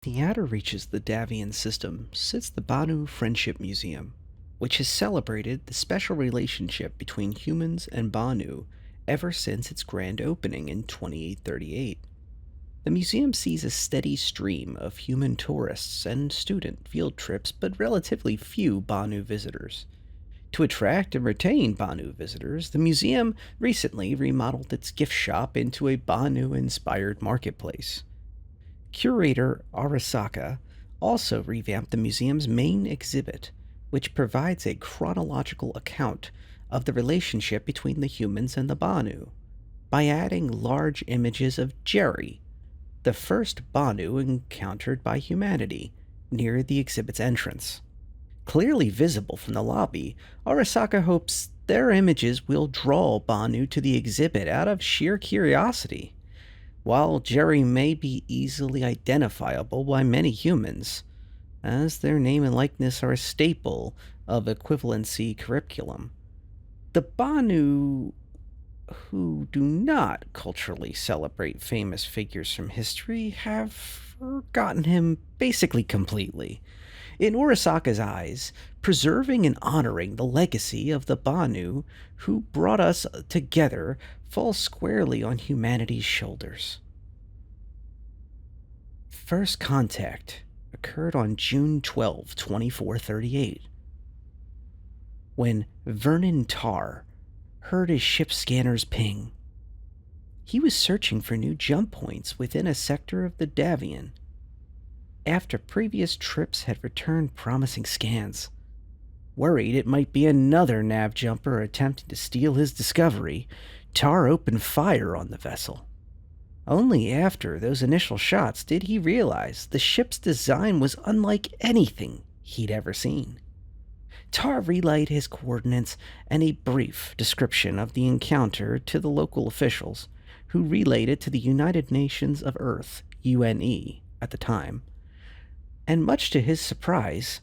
The outer reaches of the Davian system sits the Banu Friendship Museum, which has celebrated the special relationship between humans and Banu ever since its grand opening in 2838. The museum sees a steady stream of human tourists and student field trips, but relatively few Banu visitors. To attract and retain Banu visitors, the museum recently remodeled its gift shop into a Banu inspired marketplace. Curator Arasaka also revamped the museum's main exhibit, which provides a chronological account of the relationship between the humans and the Banu, by adding large images of Jerry, the first Banu encountered by humanity, near the exhibit's entrance. Clearly visible from the lobby, Arasaka hopes their images will draw Banu to the exhibit out of sheer curiosity. While Jerry may be easily identifiable by many humans, as their name and likeness are a staple of equivalency curriculum, the Banu who do not culturally celebrate famous figures from history have forgotten him basically completely. In Urasaka's eyes, preserving and honoring the legacy of the Banu who brought us together falls squarely on humanity's shoulders. First contact occurred on June 12, 2438, when Vernon Tarr heard his ship scanner's ping. He was searching for new jump points within a sector of the Davian, after previous trips had returned promising scans. Worried it might be another nav jumper attempting to steal his discovery, Tarr opened fire on the vessel. Only after those initial shots did he realize the ship's design was unlike anything he'd ever seen. Tarr relayed his coordinates and a brief description of the encounter to the local officials, who relayed it to the United Nations of Earth, UNE, at the time. And much to his surprise,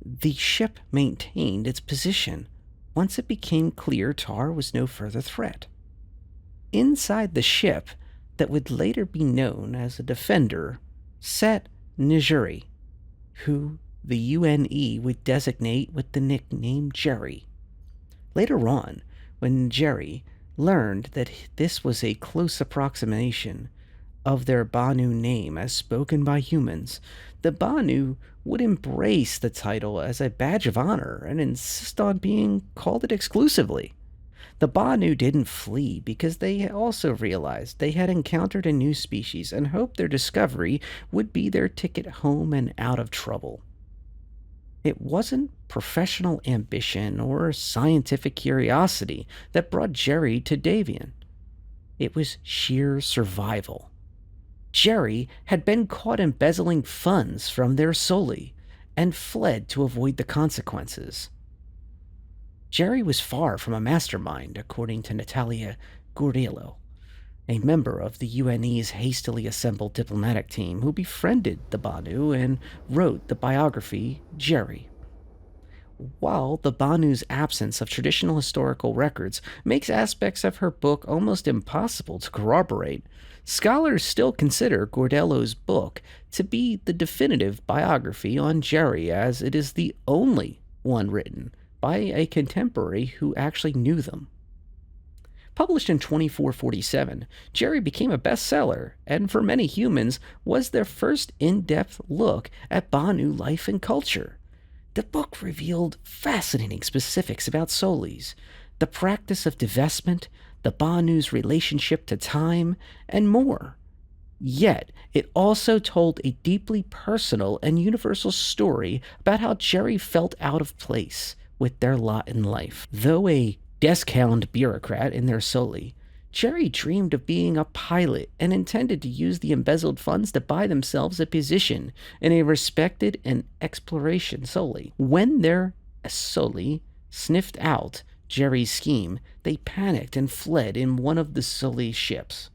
the ship maintained its position once it became clear Tarr was no further threat. Inside the ship, that would later be known as a defender, sat Nijuri, who the UNE would designate with the nickname Jerry. Later on, when Jerry learned that this was a close approximation of their Banu name as spoken by humans, the Banu would embrace the title as a badge of honor and insist on being called it exclusively. The Banu didn't flee because they also realized they had encountered a new species and hoped their discovery would be their ticket home and out of trouble. It wasn't professional ambition or scientific curiosity that brought Jerry to Davian. It was sheer survival. Jerry had been caught embezzling funds from their Soli and fled to avoid the consequences. Jerry was far from a mastermind, according to Natalia Gurdiello, a member of the UNE's hastily assembled diplomatic team who befriended the Banu and wrote the biography Jerry. While the Banu's absence of traditional historical records makes aspects of her book almost impossible to corroborate, scholars still consider Gordello's book to be the definitive biography on Jerry, as it is the only one written by a contemporary who actually knew them. Published in 2447, Jerry became a bestseller, and for many humans was their first in-depth look at Banu life and culture. The book revealed fascinating specifics about Solis, the practice of divestment, the Banu's relationship to time, and more. Yet, it also told a deeply personal and universal story about how Jerry felt out of place with their lot in life. Though a desk-hound bureaucrat in their Soli, Jerry dreamed of being a pilot and intended to use the embezzled funds to buy themselves a position in a respected and exploration Soli. When their Soli sniffed out Jerry's scheme, they panicked and fled in one of the Soli ships,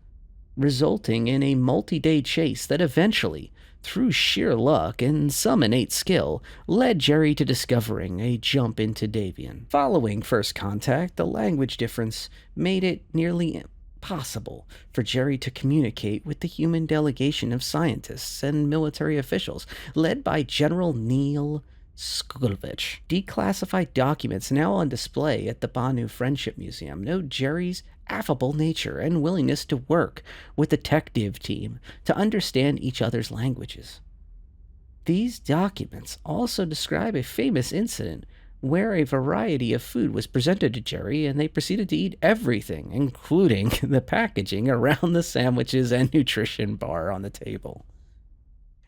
resulting in a multi-day chase that eventually, through sheer luck and some innate skill, led Jerry to discovering a jump into Davian. Following first contact, the language difference made it nearly possible for Jerry to communicate with the human delegation of scientists and military officials led by General Neil Skulovich. Declassified documents now on display at the Banu Friendship Museum note Jerry's affable nature and willingness to work with the tech div team to understand each other's languages. These documents also describe a famous incident where a variety of food was presented to Jerry and they proceeded to eat everything, including the packaging around the sandwiches and nutrition bar on the table.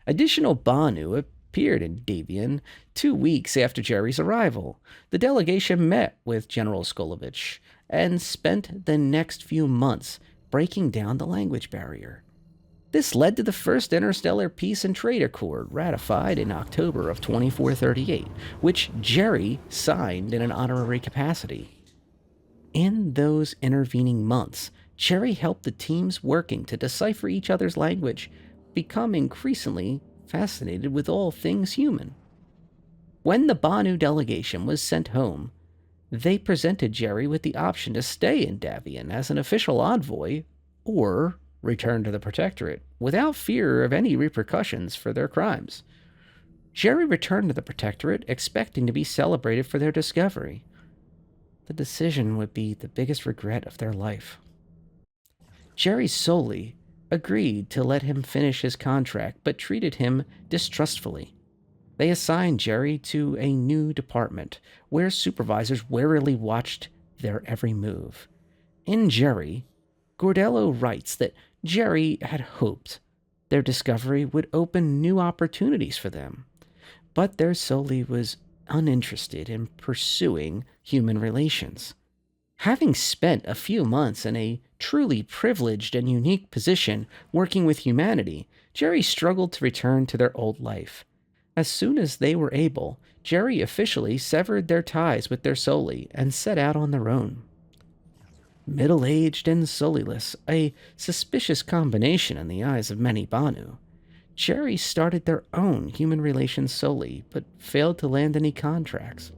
Additional Banu appeared in Davian 2 weeks after Jerry's arrival. The delegation met with General Skolovich and spent the next few months breaking down the language barrier. This led to the first Interstellar Peace and Trade Accord, ratified in October of 2438, which Jerry signed in an honorary capacity. In those intervening months, Jerry helped the teams working to decipher each other's language become increasingly fascinated with all things human. When the Banu delegation was sent home, they presented Jerry with the option to stay in Davian as an official envoy or return to the Protectorate without fear of any repercussions for their crimes. Jerry returned to the Protectorate, expecting to be celebrated for their discovery. The decision would be the biggest regret of their life. Jerry solely agreed to let him finish his contract, but treated him distrustfully. They assigned Jerry to a new department, where supervisors warily watched their every move. In Jerry, Gordello writes that Jerry had hoped their discovery would open new opportunities for them, but their Soli was uninterested in pursuing human relations. Having spent a few months in a truly privileged and unique position working with humanity, Jerry struggled to return to their old life. As soon as they were able, Jerry officially severed their ties with their Soli and set out on their own. Middle-aged and Soliless, a suspicious combination in the eyes of many Banu, Jerry started their own human relations Soli, but failed to land any contracts.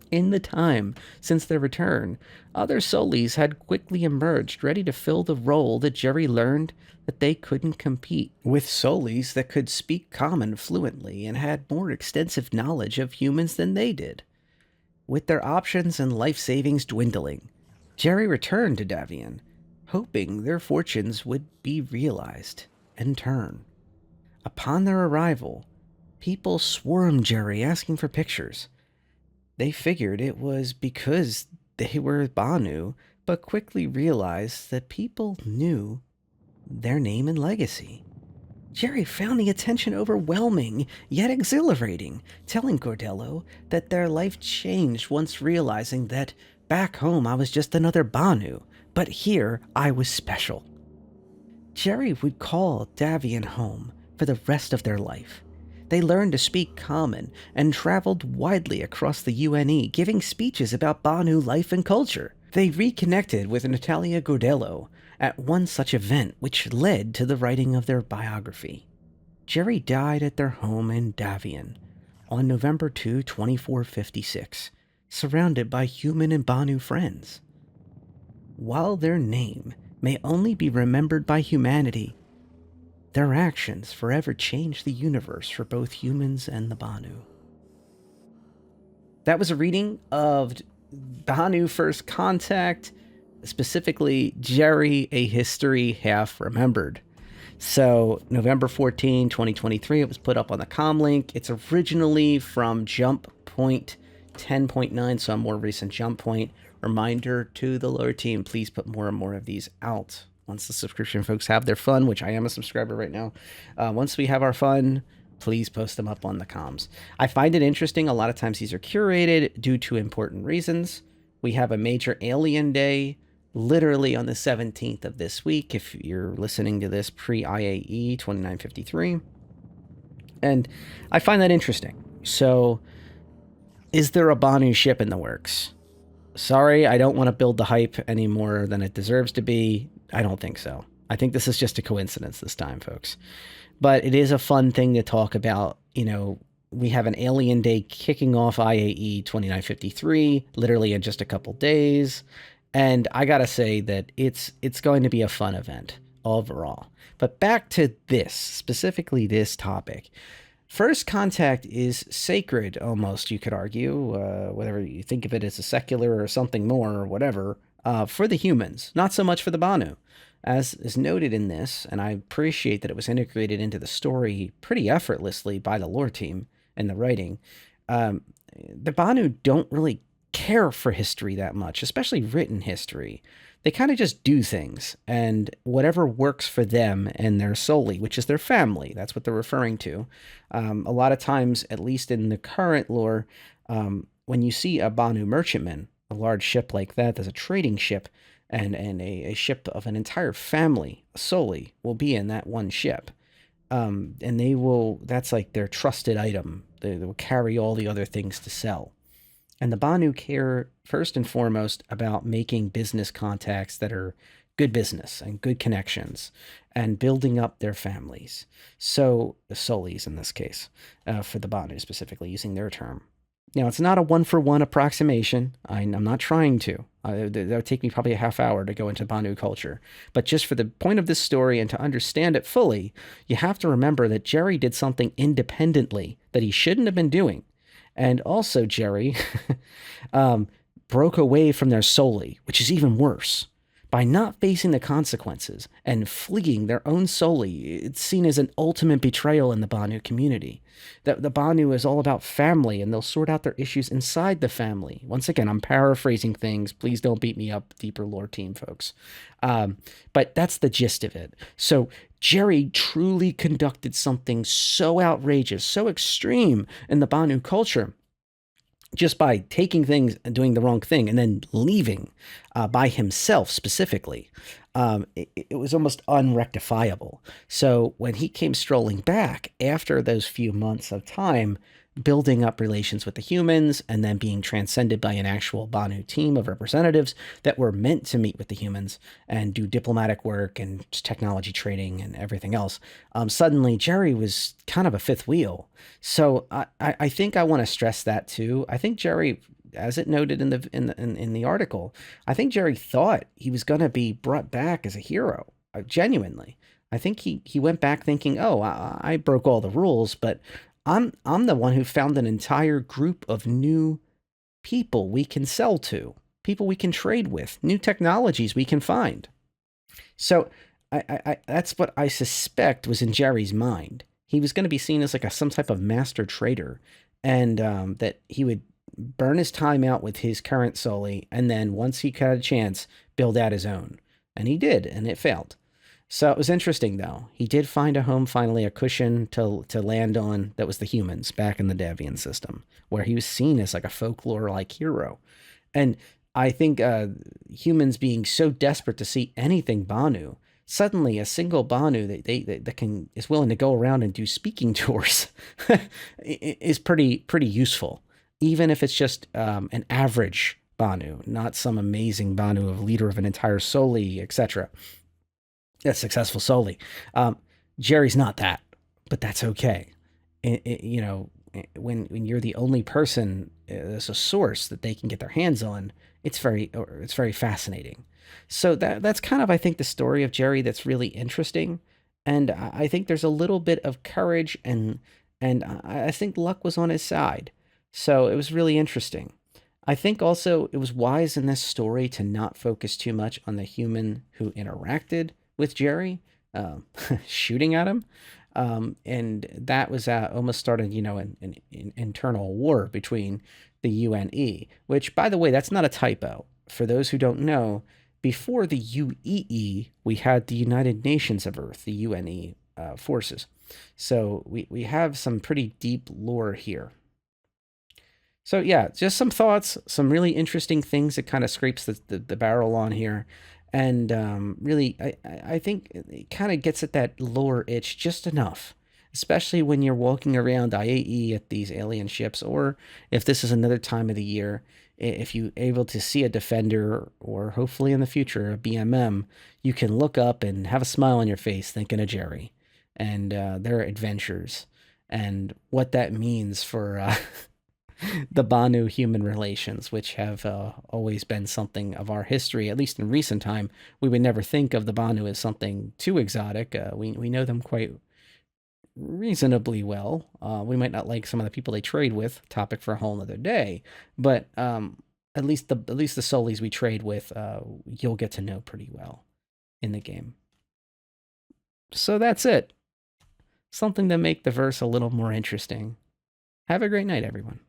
In the time since their return, other Solis had quickly emerged, ready to fill the role that Jerry learned that they couldn't compete with Solis that could speak Common fluently and had more extensive knowledge of humans than they did. With their options and life savings dwindling, Jerry returned to Davian, hoping their fortunes would be realized and turn. Upon their arrival, people swarmed Jerry asking for pictures. They figured it was because they were Banu, but quickly realized that people knew their name and legacy. Jerry found the attention overwhelming, yet exhilarating, telling Gordello that their life changed once realizing that back home I was just another Banu, but here I was special. Jerry would call Davian home for the rest of their life. They learned to speak Common and traveled widely across the UNE, giving speeches about Banu life and culture. They reconnected with Natalia Gordello at one such event, which led to the writing of their biography. Jerry died at their home in Davian on November 2, 2456, surrounded by human and Banu friends. While their name may only be remembered by humanity, their actions forever changed the universe for both humans and the Banu. That was a reading of Banu First Contact, specifically Jerry, A History Half Remembered. So November 14, 2023, it was put up on the Comlink. It's originally from Jump Point 10.9, so a more recent Jump Point. Reminder to the lower team, please put more and more of these out. Once the subscription folks have their fun, which I am a subscriber right now, once we have our fun, please post them up on the comms. I find it interesting. A lot of times these are curated due to important reasons. We have a major alien day literally on the 17th of this week, if you're listening to this pre-IAE 2953. And I find that interesting. So, is there a Banu ship in the works? Sorry, I don't want to build the hype any more than it deserves to be. I don't think so. I think this is just a coincidence this time, folks. But it is a fun thing to talk about. You know, we have an alien day kicking off IAE 2953, literally in just a couple days. And I gotta say that it's going to be a fun event overall. But back to this, specifically this topic. First contact is sacred, almost, you could argue, whether you think of it as a secular or something more or whatever, for the humans, not so much for the Banu. As is noted in this, and I appreciate that it was integrated into the story pretty effortlessly by the lore team and the writing, um, the Banu don't really care for history that much, especially written history. They kind of just do things, and whatever works for them and their Soli, which is their family, that's what they're referring to. A lot of times, at least in the current lore, when you see a Banu merchantman, a large ship like that, there's a trading ship, and a ship of an entire family, Soli, will be in that one ship. And they will, that's like their trusted item. They will carry all the other things to sell. And the Banu care first and foremost about making business contacts that are good business and good connections and building up their families. So, the Solis in this case, for the Banu specifically, using their term. Now, it's not a one for one approximation. I'm not trying to. That would take me probably a half hour to go into Banu culture. But just for the point of this story and to understand it fully, you have to remember that Jerry did something independently that he shouldn't have been doing. And also, Jerry um, broke away from their Soli, which is even worse. By not facing the consequences and fleeing their own Soli, it's seen as an ultimate betrayal in the Banu community. The Banu is all about family, and they'll sort out their issues inside the family. Once again, I'm paraphrasing things. Please don't beat me up, deeper lore team folks. But that's the gist of it. So Jerry truly conducted something so outrageous, so extreme in the Banu culture, just by taking things and doing the wrong thing and then leaving by himself specifically. It was almost unrectifiable. So when he came strolling back after those few months of time, building up relations with the humans and then being transcended by an actual Banu team of representatives that were meant to meet with the humans and do diplomatic work and technology trading and everything else, suddenly Jerry was kind of a fifth wheel. So I think I want to stress that too. I think Jerry, as it noted in the article, I think Jerry thought he was going to be brought back as a hero, genuinely. I think he went back thinking, oh, I broke all the rules, but I'm the one who found an entire group of new people we can sell to, people we can trade with, new technologies we can find. So I that's what I suspect was in Jerry's mind. He was going to be seen as like some type of master trader, and that he would burn his time out with his current Soli, and then once he got a chance, build out his own. And he did, and it failed. So it was interesting, though. He did find a home, finally, a cushion to land on that was the humans back in the Davian system, where he was seen as like a folklore-like hero. And I think humans being so desperate to see anything Banu, suddenly a single Banu that can is willing to go around and do speaking tours is pretty useful, even if it's just an average Banu, not some amazing Banu of leader of an entire Soli, etc. That's successful Soli. Jerry's not that, but that's okay. When you're the only person as a source that they can get their hands on, it's very fascinating. So that's kind of, I think, the story of Jerry that's really interesting, and I think there's a little bit of courage and I think luck was on his side. So it was really interesting. I think also it was wise in this story to not focus too much on the human who interacted with Jerry, shooting at him. And that was almost started, an internal war between the UNE, which, by the way, that's not a typo. For those who don't know, before the UEE, we had the United Nations of Earth, the UNE forces. So we have some pretty deep lore here. So yeah, just some thoughts, some really interesting things that kind of scrapes the barrel on here. And really, I think it kind of gets at that lower itch just enough, especially when you're walking around IAE at these alien ships, or if this is another time of the year, if you're able to see a Defender, or hopefully in the future, a BMM, you can look up and have a smile on your face thinking of Jerry and their adventures and what that means for The Banu human relations, which have always been something of our history, at least in recent time. We would never think of the Banu as something too exotic. We know them quite reasonably well. We might not like some of the people they trade with. Topic for a whole other day. But at least the Solis we trade with, you'll get to know pretty well in the game. So that's it. Something to make the verse a little more interesting. Have a great night, everyone.